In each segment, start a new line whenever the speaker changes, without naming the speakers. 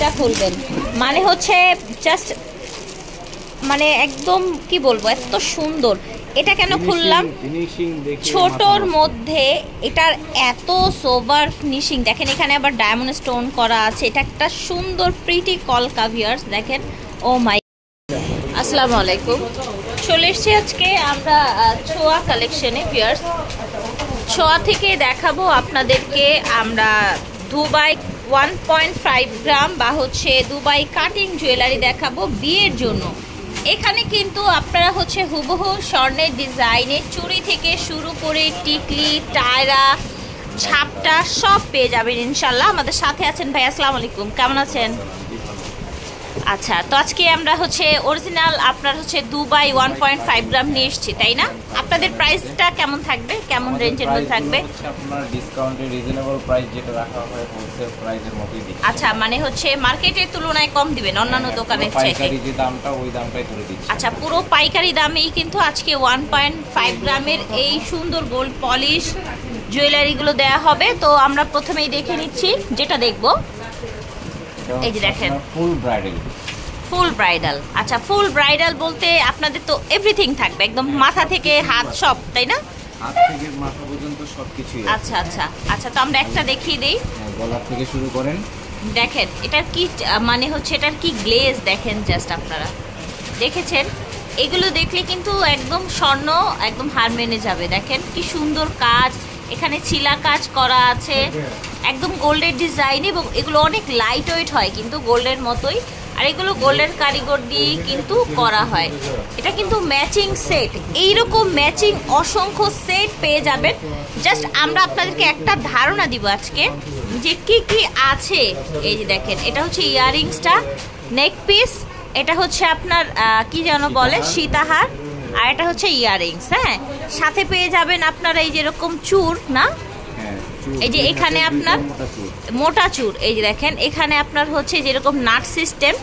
এটা খুলবেন মানে হচ্ছে জাস্ট মানে একদম কি বলবো এত সুন্দর। এটা কেন খুললাম, ছোটর মধ্যে এটার এত সোভার ফিনিশিং দেখেন। এখানে আবার ডায়মন্ড স্টোন করা আছে। এটা একটা সুন্দর প্রিটি কলকা ভিউয়ার্স দেখেন। ও মাই, আসসালামু আলাইকুম। চলে এসেছি আজকে আমরা ছোয়া কালেকশনে ভিউয়ার্স। ছোয়া থেকে দেখাবো আপনাদেরকে আমরা দুবাই 1.5 গ্রাম বা হচ্ছে দুবাই কাটিং জুয়েলারি দেখাবো বিয়ের জন্য। এখানে কিন্তু আপনারা হচ্ছে হুবহু স্বর্ণের ডিজাইনের চুড়ি থেকে শুরু করে টিকলি, টায়রা, ঝাপটা সব পেয়ে যাবেন ইনশাল্লাহ। আমাদের সাথে আছেন ভাই, আসসালামু আলাইকুম, কেমন আছেন? আচ্ছা, তো আজকে আমরা হচ্ছে অরিজিনাল আপনার হচ্ছে দুবাই 1.5 গ্রাম নিয়ে এসেছি, তাই না? আপনাদের প্রাইসটা কেমন থাকবে, কেমন রেঞ্জের মধ্যে থাকবে?
আপনার ডিসকাউন্টে রিজনেবল প্রাইস যেটা রাখা হয় হোলসেল প্রাইসের মতোই দিচ্ছি।
আচ্ছা, মানে হচ্ছে মার্কেটের তুলনায় কম দিবেন অন্যান্য দোকানের চাইতে?
পাইকারি যে দামটা ওই দামটাই ধরে দিচ্ছি।
আচ্ছা, পুরো পাইকারি দামেই কিন্তু আজকে 1.5 গ্রামের এই সুন্দর গোল্ড পলিশ জুয়েলারিগুলো দেয়া হবে। তো আমরা প্রথমেই দেখে নিচ্ছি যেটা দেখবো। এই যে দেখেন
ফুল ব্রাইডাল।
ফুল ব্রাইডাল। আচ্ছা, ফুল ব্রাইডাল বলতে আপনাদের তো এভরিথিং থাকবে একদম মাথা থেকে হাত সব, তাই না?
হাত থেকে মাথা পর্যন্ত সবকিছুই।
আচ্ছা আচ্ছা আচ্ছা, তো আমরা একটা দেখিয়ে দেই।
গলা থেকে শুরু করেন।
দেখেন এটার কি মানে হচ্ছে এটার কি গ্লেজ দেখেন, জাস্ট আপনারা দেখেছেন। এগুলো দেখলে কিন্তু একদম স্বর্ণ একদম হার মেনে যাবে। দেখেন কি সুন্দর কাজ, এখানে ছিলা কাজ করা আছে একদম গোল্ডের ডিজাইন, এবং এগুলো অনেক লাইট ওয়েট হয় কিন্তু গোল্ডের মতোই। আর এগুলো গোল্ডের কারিগর দিয়ে কিন্তু করা হয়। এটা কিন্তু ম্যাচিং সেট, এইরকম ম্যাচিং অসংখ্য সেট পেয়ে যাবেন। জাস্ট আমরা আপনাদেরকে একটা ধারণা দিব আজকে যে কি কি আছে। এই যে দেখেন, এটা হচ্ছে ইয়াররিংসটা, নেক পিস, এটা হচ্ছে আপনার কি যেন বলে সীতাহার, আর এটা হচ্ছে ইয়াররিংস। হ্যাঁ, সাথে পেয়ে যাবেন আপনারা এই যেরকম চূড় না, এই যে এখানে আপনার মোটা চূড়, এই যে দেখেন এখানে আপনার হচ্ছে যেরকম নাট সিস্টেম,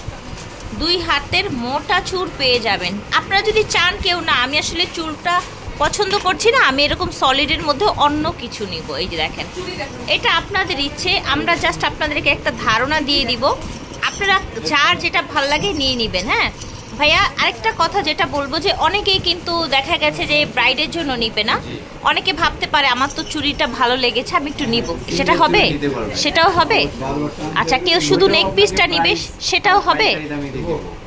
2 হাতের মোটা চূড় পেয়ে যাবেন। আপনারা যদি চান কেউ না আমি আসলে চূড়টা পছন্দ করছি না, আমি এরকম সলিডের মধ্যে অন্য কিছু নিব, এই যে দেখেন এটা আপনাদের ইচ্ছে। আমরা জাস্ট আপনাদেরকে একটা ধারণা দিয়ে দিব, আপনারা যার যেটা ভাল লাগে নিয়ে নেবেন। হ্যাঁ ভাইয়া, আরেকটা কথা যেটা বলবো যে অনেকেই কিন্তু দেখা গেছে যে ব্রাইডের জন্য নিবে না, অনেকে ভাবতে পারে আমার তো চুড়িটা ভালো লেগেছে আমি একটু নিব, সেটা হবে? সেটাও হবে। আচ্ছা, কেউ শুধু নেক পিসটা নিবে সেটাও হবে?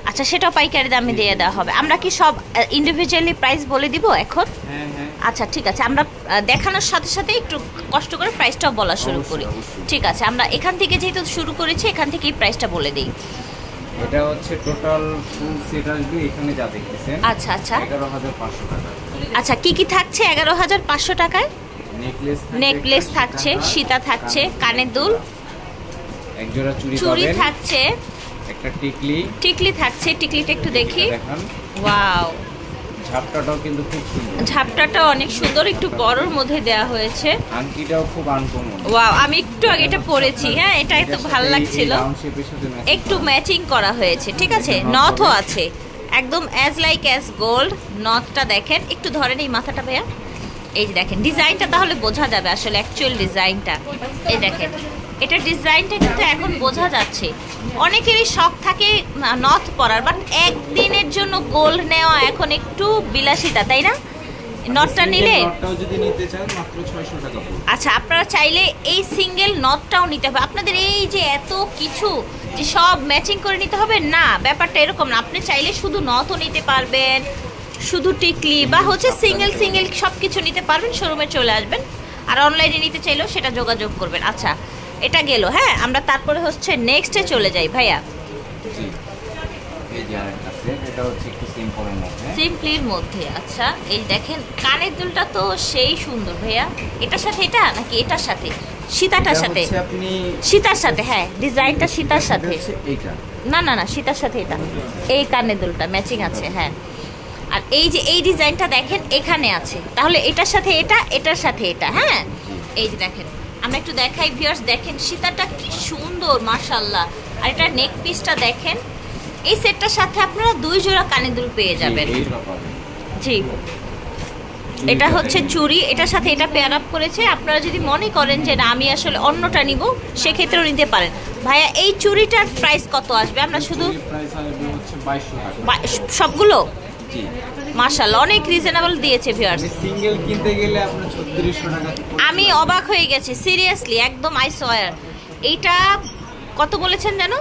আচ্ছা, সেটাও পাইকারি দামে দিয়ে দেওয়া হবে। আমরা কি সব ইন্ডিভিজুয়ালি প্রাইস বলে দিব এখন? আচ্ছা ঠিক আছে, আমরা দেখানোর সাথে সাথে একটু কষ্ট করে প্রাইসটাও বলা শুরু করি। ঠিক আছে, আমরা এখান থেকে যেহেতু শুরু করেছি এখান থেকেই প্রাইসটা বলে দিই।
এটা হচ্ছে টোটাল ফুল সেট আসবে এখানে যা দেখতেছেন।
আচ্ছা আচ্ছা,
11,500 টাকা।
আচ্ছা, কি কি থাকছে 11,500 টাকায়? নেকলেস থাকছে, সীতা থাকছে, কানের দুল,
এক জোড়া
চুড়ি থাকছে,
একটা টিকলি
থাকছে। টিকলিটা একটু দেখি।
দেখেন,
ওয়াও,
ঝাপটাটাও কিন্তু খুব সুন্দর।
ঝাপটাটা অনেক সুন্দর, একটু বড়র মধ্যে দেয়া হয়েছে।
আংটিটাও খুব আনকমন।
ওয়াও, আমি একটু আগে এটা পরেছি। হ্যাঁ, এটা একটু ভালো লাগছিল, একটু ম্যাচিং করা হয়েছে। ঠিক আছে, নথও আছে একদম অ্যাজ লাইক অ্যাজ গোল্ড। নথটা দেখেন, একটু ধরেন এই মাথাটা ভাইয়া, এই যে দেখেন ডিজাইনটা, তাহলে বোঝা যাবে আসলে অ্যাকচুয়াল ডিজাইনটা। এই দেখেন এটা ডিজাইনটা কিন্তু এখন বোঝা যাচ্ছে। অনেকেরই শখ থাকে নথ পরার, বাট একদিনের জন্য গোল্ড নেওয়া এখন একটু বিলাসিতা, তাই না? নটটা নিলে আচ্ছা, আপনারা চাইলে এই সিঙ্গেল নটটাও নিতে হবে। আপনাদের এই যে এত কিছু যে সব ম্যাচিং করে নিতে হবে না, ব্যাপারটা এরকম না। আপনি চাইলে শুধু নথও নিতে পারবেন, শুধু টিকলি বা হচ্ছে সিঙ্গেল সব কিছু নিতে পারবেন। শোরুমে চলে আসবেন, আর অনলাইনে নিতে চাইলেও সেটা যোগাযোগ করবেন। আচ্ছা, এটা গেল। হ্যাঁ, আমরা তারপরে হচ্ছে নেক্সটে চলে যাই ভাইয়া। সিম্পলির মধ্যে। আচ্ছা, এই দেখেন কানের দুলটা তো সেই সুন্দর ভাইয়া। এটার সাথে এটা নাকি এটার সাথে? সীতাটার সাথে, সীতার সাথে। হ্যাঁ, ডিজাইনটা সীতার সাথে। না না না, সীতার সাথে এটা, এই কানের দুলটা ম্যাচিং আছে। হ্যাঁ, আর এই যে এই ডিজাইনটা দেখেন এখানে আছে, তাহলে এটার সাথে এটা, এটার সাথে এটা। হ্যাঁ, এই যে দেখেন, আমরা একটু দেখাই ভিউয়ার্স, দেখেন সীতাটা কি সুন্দর মাশাআল্লাহ। আর এটা নেক পিসটা দেখেন, এই সেটটার সাথে আপনারা 2 জোড়া কানের দুল পেয়ে যাবেন। জি, এটা হচ্ছে চুড়ি, এটার সাথে এটা পেয়ার আপ করেছে। আপনারা যদি মনে করেন যে না আমি আসলে অন্যটা নিব, সেক্ষেত্রেও নিতে পারেন। ভাইয়া এই চুড়িটার প্রাইস কত আসবে? আমরা শুধু সবগুলো মাশাআল্লাহ অনেক রিজনেবল দিয়েছে ভিউয়ার্স।
সিঙ্গেল কিনতে গেলে আপনার 3600 টাকা।
আমি অবাক হয়ে গেছি সিরিয়াসলি, একদম আই সোয়ার। এইটা কত বলেছেন জানো?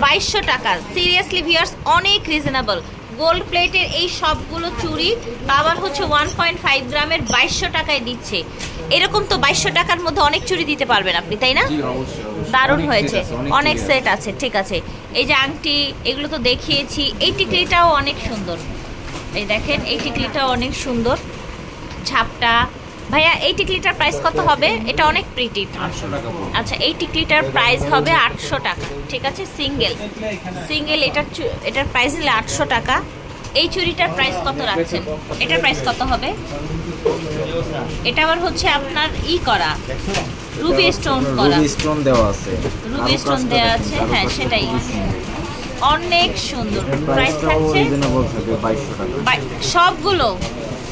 2200 টাকা। সিরিয়াসলি ভিউয়ার্স অনেক রিজনেবল। গোল্ড প্লেটের এই সবগুলো চুড়ি আবার হচ্ছে 1.5 গ্রামের 2200 টাকায় দিচ্ছে। এরকম তো 2200 টাকার মধ্যে অনেক চুড়ি দিতে পারবেন আপনি, তাই না? দারুণ হয়েছে, অনেক সেট আছে। ঠিক আছে, এই যে আংটি এগুলো তো দেখিয়েছি। এই টিকলিটাও অনেক সুন্দর, এই দেখেন এই টিকলিটাও অনেক সুন্দর। ঝাপটা ভাইয়া এই টিকলিটার প্রাইস কত হবে? এটা অনেক প্রিটি।
800 টাকা।
আচ্ছা এই টিকলিটার প্রাইস হবে 800 টাকা। ঠিক আছে, সিঙ্গেল এটার প্রাইস হলে 800 টাকা। এই চুড়িটার প্রাইস কত রাখছেন? এটার প্রাইস কত হবে? এটা আবার হচ্ছে আপনার করা রুবি স্টোন করা,
রুবি স্টোন দেওয়া আছে,
রুবি স্টোন দেওয়া আছে। হ্যাঁ সেটাই, অনেক সুন্দর। প্রাইস থাকছে
2200 টাকা
সবগুলো।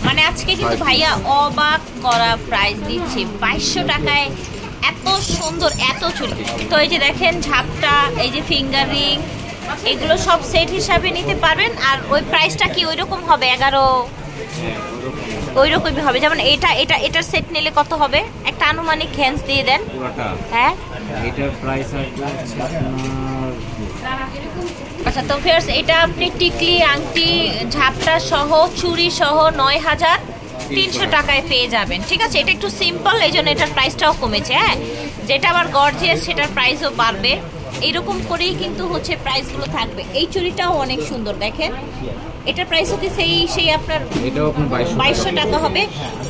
মানে আজকে কিন্তু ভাইয়া অবাক করা প্রাইস দিচ্ছে 2200 টাকায় এত সুন্দর এত চুড়ি। তো এই যে দেখেন ঝাপটা, এই যে ফিঙ্গার রিং, এগুলো সব সেট হিসাবে নিতে পারবেন। আর ওই প্রাইসটা কি ওই রকম হবে? 11 ওই রকমই হবে। যেমন এটার সেট নিলে কত হবে? একটা আনুমানিক হ্যান্স দিয়ে দেন। হ্যাঁ
এটার প্রাইস আসবে
আচ্ছা। তো ফিয়ার্স এটা আপনি টিকলি আংটি ঝাপটা সহ চুড়ি সহ 9300 টাকায় পেয়ে যাবেন। ঠিক আছে, এটা একটু সিম্পল, এই জন্য এটার প্রাইসটাও কমেছে। হ্যাঁ, যেটা আবার গর্জিয়াস সেটার প্রাইসও বাড়বে। এইরকম করেই কিন্তু হচ্ছে প্রাইসগুলো থাকবে। এই চুড়িটাও অনেক সুন্দর, দেখেন এটার প্রাইসও কি সেই আপনার 2200 টাকা হবে।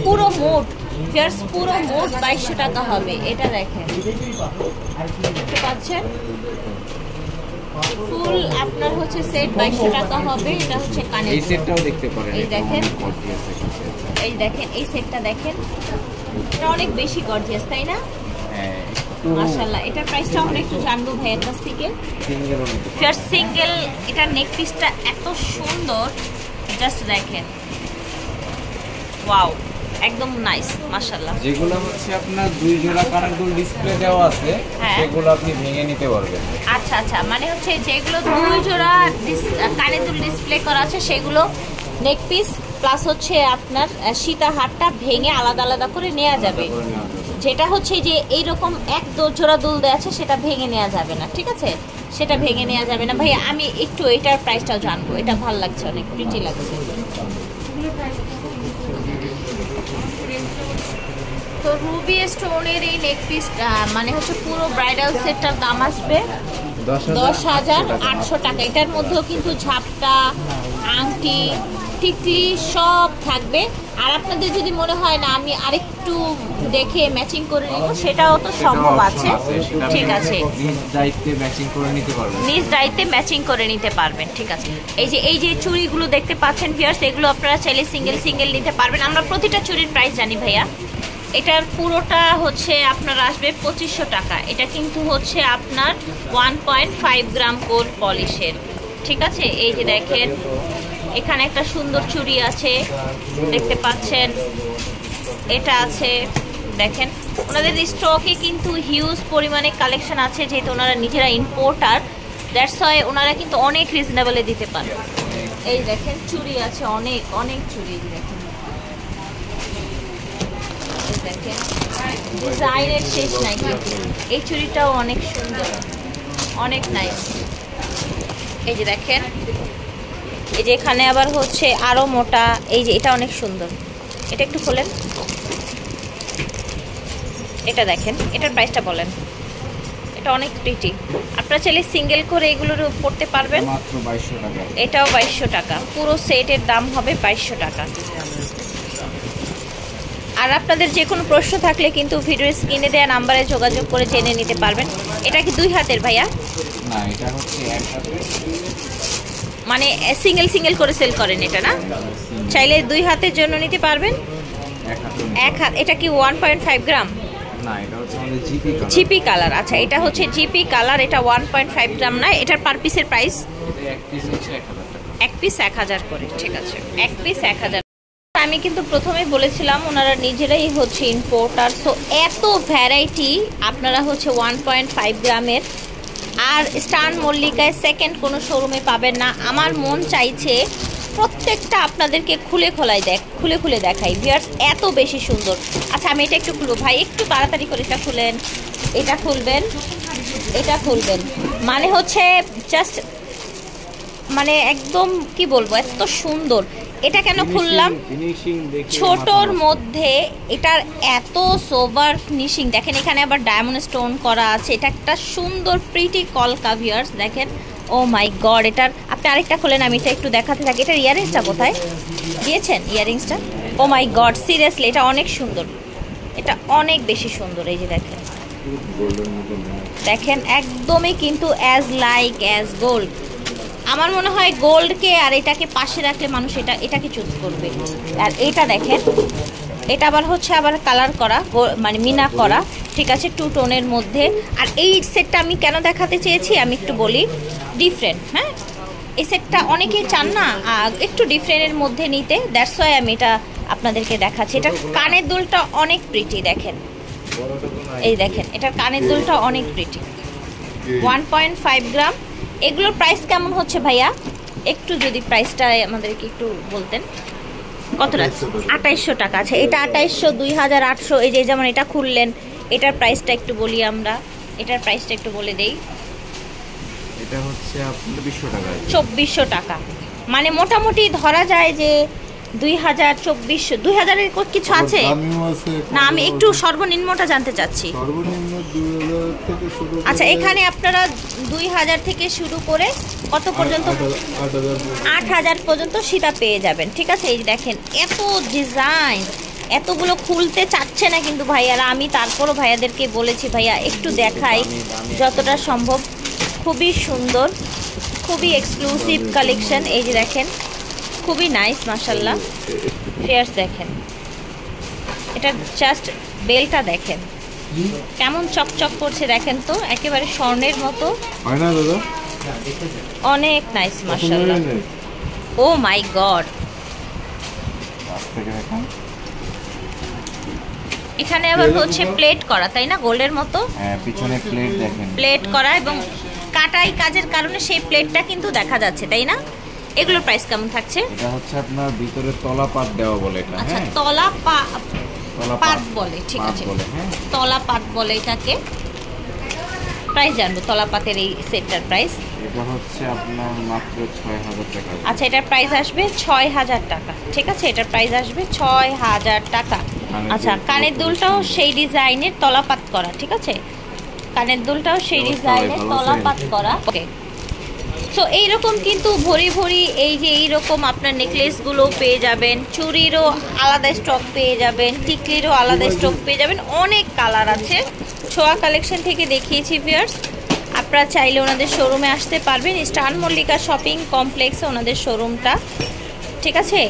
পুরো মোট ফিয়ার্স পুরো মোট 2200 টাকা হবে। এটা দেখেন দেখতে পাচ্ছেন, ফুল আপনার হচ্ছে সেট 2200 টাকা হবে। এটা হচ্ছে কানের,
এই সেটটাও দেখতে পারেন।
এই দেখেন এই দেখেন এই সেটটা দেখেন, এটা অনেক বেশি গর্জিয়াস, তাই না?
হ্যাঁ
মাশাআল্লাহ। এটার প্রাইসটা আমরা একটু জানবো ভাইয়ের কাছ থেকে। সিঙ্গেল এটা নেক পিসটা এত সুন্দর, জাস্ট দেখেন, ওয়াও একদম নাইস মাশাআল্লাহ।
যেগুলো হচ্ছে আপনার দুই জোড়া কানের দুল ডিসপ্লে দেওয়া আছে, সেগুলো আপনি ভেঙে নিতে পারবেন।
আচ্ছা আচ্ছা, মানে হচ্ছে যেগুলো দুই জোড়া কানের দুল ডিসপ্লে করা আছে সেগুলো নেক পিস প্লাস হচ্ছে আপনার সীতা হারটা ভেঙে আলাদা আলাদা করে নেওয়া যাবে। যেটা হচ্ছে যে এইরকম এক জোড়া দুল দেওয়া আছে সেটা ভেঙে নেওয়া যাবে না। ঠিক আছে, সেটা ভেঙে নেওয়া যাবে না। ভাই আমি একটু এটার প্রাইসটাও জানবো, এটা ভালো লাগছে, অনেক প্রিটি লাগছে। তো রুবি স্টোনের এই নেক পিস মানে হচ্ছে পুরো ব্রাইডাল সেটটার দাম আসবে 10,800 টাকা। এটার মধ্যেও কিন্তু ঝাপটা আংটি টিকলি সব থাকবে। আর আপনাদের যদি মনে হয় না আমি আরেকটু দেখে ম্যাচিং করে নিব, সেটাও তো সম্ভব আছে। ঠিক আছে,
নিজ দায়িত্বে ম্যাচিং করে নিতে পারবেন,
নিজ দায়িত্বে ম্যাচিং করে নিতে পারবেন। ঠিক আছে, এই যে চুড়িগুলো দেখতে পাচ্ছেন ভিউয়ার্স, এগুলো আপনারা চাইলে সিঙ্গেল নিতে পারবেন। আমরা প্রতিটা চুড়ির প্রাইস জানি ভাইয়া। এটার পুরোটা হচ্ছে আপনার আসবে 2500 টাকা। এটা কিন্তু হচ্ছে আপনার 1.5 গ্রাম গোল্ড পলিশের। ঠিক আছে, এই যে দেখেন এখানে একটা সুন্দর চুড়ি আছে দেখতে পাচ্ছেন, এটা আছে দেখেন। ওনাদের স্টকে কিন্তু হিউজ পরিমাণে কালেকশন আছে, যেহেতু ওনারা নিজেরা ইম্পোর্টার, দ্যাটস ওয়াই ওনারা কিন্তু অনেক রিজনেবলে দিতে পারে। এই দেখেন চুড়ি আছে অনেক চুড়ি দেখেন, দেখেন ডিজাইনের শেষ নাই কিন্তু। এই চুড়িটাও অনেক সুন্দর, অনেক নাইস। এই যে দেখেন, এই যে এখানে আবার হচ্ছে আরো মোটা, এই যে এটা অনেক সুন্দর। এটা একটু খোলেন, এটা দেখেন, এটার প্রাইসটা বলেন। এটা অনেক প্রিটি, আপনারা চাইলে সিঙ্গেল করে এগুলোর পড়তে পারবেন।
মাত্র 2200 টাকা।
এটাও 2200 টাকা, পুরো সেটের দাম হবে 2200 টাকা। আর আপনাদের যে কোনো প্রশ্ন থাকলে কিন্তু ভিডিওর স্ক্রিনে দেওয়া নাম্বারে যোগাযোগ করে জেনে নিতে পারবেন। এটা কি দুই হাতের ভাইয়া?
না, এটা হচ্ছে এক হাতের,
মানে সিঙ্গেল করে সেল করেন এটা না? চাইলে দুই হাতের জন্য নিতে পারবেন, এক হাত। এটা কি 1.5 গ্রাম?
না, এটা হচ্ছে আমাদের
জিপি কালার। আচ্ছা, এটা হচ্ছে জিপি কালার, এটা 1.5 গ্রাম না। এটার পার পিসের প্রাইস?
এক পিস হচ্ছে 1000 টাকা।
এক পিস 1000 করে। ঠিক আছে, এক পিস 1000। আমি কিন্তু প্রথমেই বলেছিলাম ওনারা নিজেরাই হচ্ছে ইম্পোর্টার, সো এত ভ্যারাইটি আপনারা হচ্ছে 1.5 গ্রামের আর স্টান মল্লিকায় সেকেন্ড কোনো শোরুমে পাবেন না। আমার মন চাইছে প্রত্যেকটা আপনাদেরকে খুলে খুলে দেখাই ভিউয়ার্স, এত বেশি সুন্দর। আচ্ছা আমি এটা একটু খুলবো ভাই, একটু তাড়াতাড়ি করে এটা খুলেন, এটা খুলবেন, এটা খুলবেন, মানে হচ্ছে জাস্ট মানে একদম কি বলবো এত সুন্দর। এটা কেন খুললাম, ছোটর মধ্যে এটার এত সোভার ফিনিশিং দেখেন, এখানে আবার ডায়মন্ড স্টোন করা আছে, এটা একটা সুন্দর প্রিটি কলকা ভিউয়ার্স দেখেন। ও মাই গড, এটার আপনি আরেকটা খোলেন, আমি এটা একটু দেখাতে থাকি। এটার ইয়াররিংসটা কোথায় দিয়েছেন, ইয়াররিংসটা? ও মাই গড সিরিয়াসলি এটা অনেক সুন্দর, এটা অনেক বেশি সুন্দর। এই যে দেখেন, দেখেন একদমই কিন্তু অ্যাজ লাইক অ্যাজ গোল্ড। আমার মনে হয় গোল্ডকে আর এটাকে পাশে রাখলে মানুষ এটাকে চুজ করবে। আর এটা দেখেন, এটা আবার হচ্ছে আবার কালার করা, মানে মিনা করা, ঠিক আছে, 2 টোনের মধ্যে। আর এই সেটটা আমি কেন দেখাতে চেয়েছি আমি একটু বলি, ডিফারেন্ট, হ্যাঁ এই সেটটা অনেকেই চান না একটু ডিফারেন্টের মধ্যে নিতে, দ্যাটস ওয়াই আমি এটা আপনাদেরকে দেখাচ্ছি। এটা কানের দুলটা অনেক প্রিটি দেখেন, এই দেখেন এটার কানের দুলটা অনেক প্রিটি, 1.5 গ্রাম। এগুলোর প্রাইস কেমন হচ্ছে ভাইয়া, একটু যদি প্রাইসটা আমাদেরকে একটু বলতেন। কতটা? 2800 টাকা আছে। এটা 2800, 2800। এই যে যেমন এটা খুললেন, এটার প্রাইসটা একটু বলি আমরা, এটার প্রাইসটা একটু বলে দেই।
এটা হচ্ছে আপনার 2400 টাকা।
2400 টাকা, মানে মোটামুটি ধরা যায় যে 2000, 2400, 2000 এর কিছু আছে না? আমি একটু সর্বনিম্নটা জানতে চাচ্ছি।
সর্বনিম্ন 2000 থেকে শুরু।
আচ্ছা এখানে আপনারা 2000 থেকে শুরু করে কত পর্যন্ত? 8000 পর্যন্ত সেটা পেয়ে যাবেন, ঠিক আছে। এই দেখেন এত ডিজাইন, এতগুলো খুলতে চাচ্ছে না কিন্তু ভাইয়ারা, আমি তারপরও ভাইয়াদেরকে বলেছি ভাইয়া একটু দেখাই যতটা সম্ভব। খুবই সুন্দর, খুবই এক্সক্লুসিভ কালেকশন। এই যে দেখেন খুবই নাইস মাশাআল্লাহ ফেয়ার্স। দেখেন এটা জাস্ট বেলটা দেখেন কেমন চকচক করছে, দেখেন তো একেবারে স্বর্ণের মতো,
হয় না দাদা?
অনেক নাইস মাশাআল্লাহ। ও মাই গড, এখানে আবার হচ্ছে প্লেট করা, তাই না? গোল্ডের মতো,
হ্যাঁ পিছনে প্লেট দেখেন,
প্লেট করা এবং কাটাই কাজের কারণে সেই প্লেটটা কিন্তু দেখা যাচ্ছে, তাই না? এগুলোর প্রাইস কেমন থাকছে?
এটা হচ্ছে আপনার ভিতরে তলা পাত দেওয়া বলে এটা,
আচ্ছা
হ্যাঁ
তলা পাত বলে, ঠিক
পাত
আছে,
বলে, হ্যাঁ
তলা পাত বলে এটাকে। প্রাইস জানবো তলা পাতের এই সেটটার প্রাইস।
এটা হচ্ছে আপনার মাত্র 6000 টাকা।
আচ্ছা এটার প্রাইস আসবে 6000 টাকা, ঠিক আছে, এটার প্রাইস আসবে 6000 টাকা। আচ্ছা কানের দুলটাও সেই ডিজাইনের তলাপাত করা, ঠিক আছে, কানের দুলটাও সেই ডিজাইনের তলাপাত করা। ওকে, সো এইরকম কিন্তু ভরি ভরি এই যে এইরকম আপনার নেকলেসগুলো পেয়ে যাবেন, চুড়িরও আলাদা স্টক পেয়ে যাবেন, টিকলিরও আলাদা স্টক পেয়ে যাবেন, অনেক কালার আছে। ছোঁয়া কালেকশন থেকে দেখিয়েছি ভিউয়ার্স, আপনারা চাইলে ওনাদের শোরুমে আসতে পারবেন। স্টান মল্লিকা শপিং কমপ্লেক্সে ওনাদের শোরুমটা, ঠিক আছে,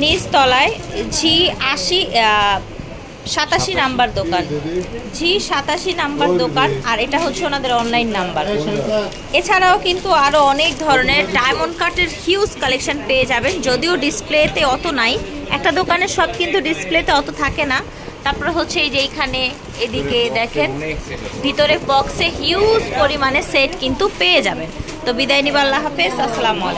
নিচতলায় G87 নাম্বার দোকান, G87 নাম্বার দোকান। আর এটা হচ্ছে ওনাদের অনলাইন নাম্বার। এছাড়াও কিন্তু আরও অনেক ধরনের ডায়মন্ড কাটের হিউজ কালেকশন পেয়ে যাবেন, যদিও ডিসপ্লেতে অত নাই, একটা দোকানের সব কিন্তু ডিসপ্লেতে অত থাকে না। তারপর হচ্ছে এই যে এইখানে এদিকে দেখেন ভিতরে বক্সে হিউজ পরিমাণে সেট কিন্তু পেয়ে যাবেন। তো বিদায় নিব, আল্লাহ হাফেজ, আসসালামু আলাইকুম।